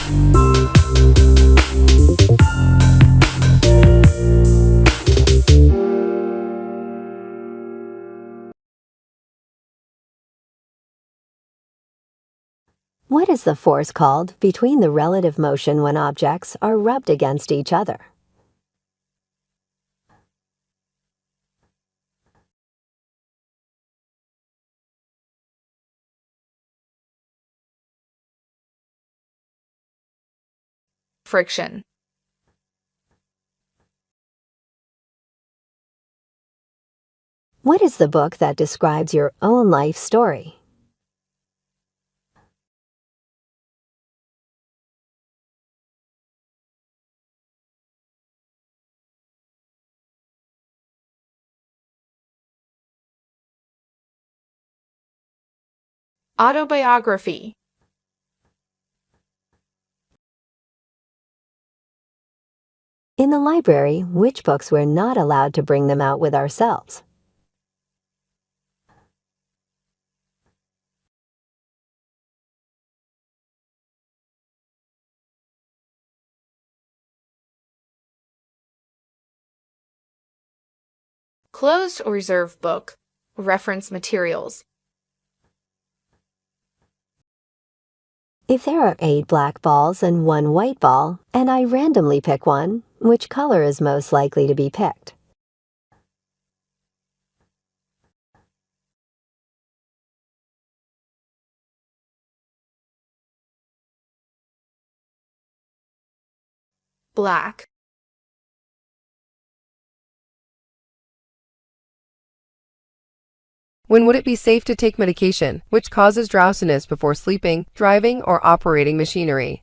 What is the force called between the relative motion when objects are rubbed against each other? Friction. What is the book that describes your own life story? Autobiography. In the library, which books we're not allowed to bring them out with ourselves? Closed or reserved book. Reference materials. If there are 8 black balls and 1 white ball, and I randomly pick one, which color is most likely to be picked? Black. When would it be safe to take medication, which causes drowsiness before sleeping, driving, or operating machinery?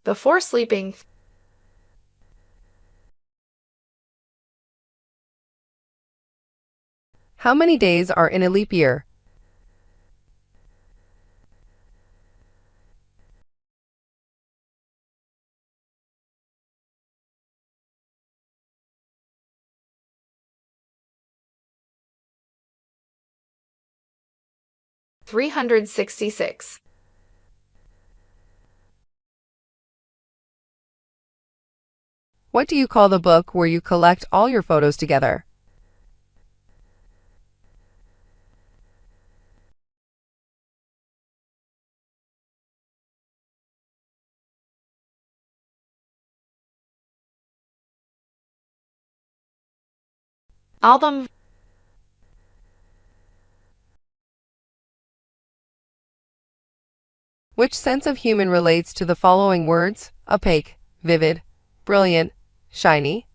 Before sleeping. How many days are in a leap year? $366. What do you call the book where you collect all your photos together? Album. Which sense of human relates to the following words: opaque, vivid, brilliant, shiny?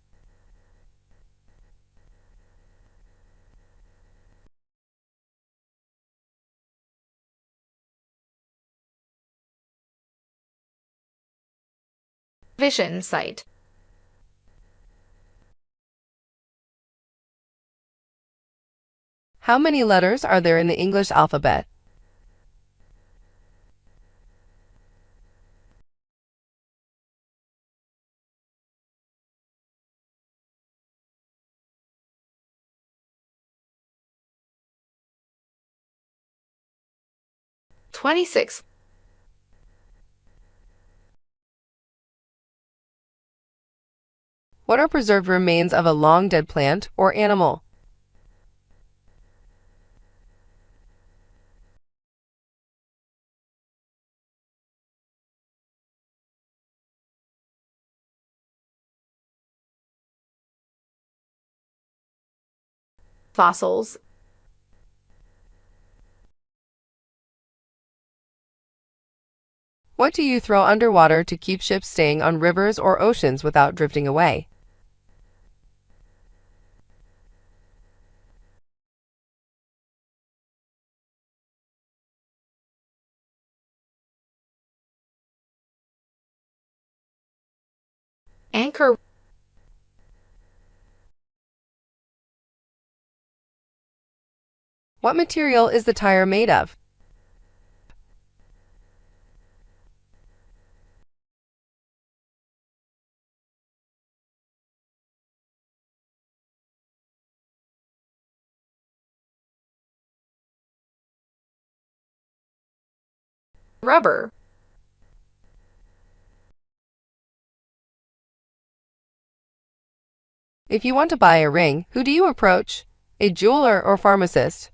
Vision sight. How many letters are there in the English alphabet? $26. What are preserved remains of a long dead plant or animal? Fossils. What do you throw underwater to keep ships staying on rivers or oceans without drifting away? Anchor. What material is the tire made of? Rubber. If you want to buy a ring, who do you approach? A jeweler or pharmacist?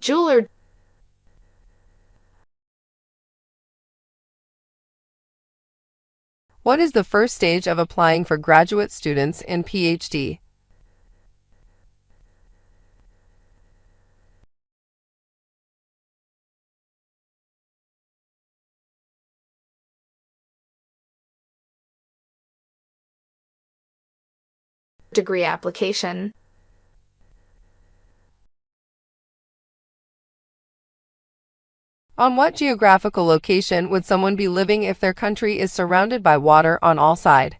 Jeweler. What is the first stage of applying for graduate students in PhD? Degree application. On what geographical location would someone be living if their country is surrounded by water on all sides?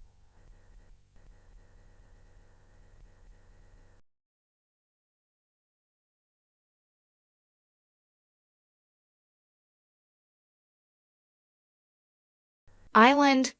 Island.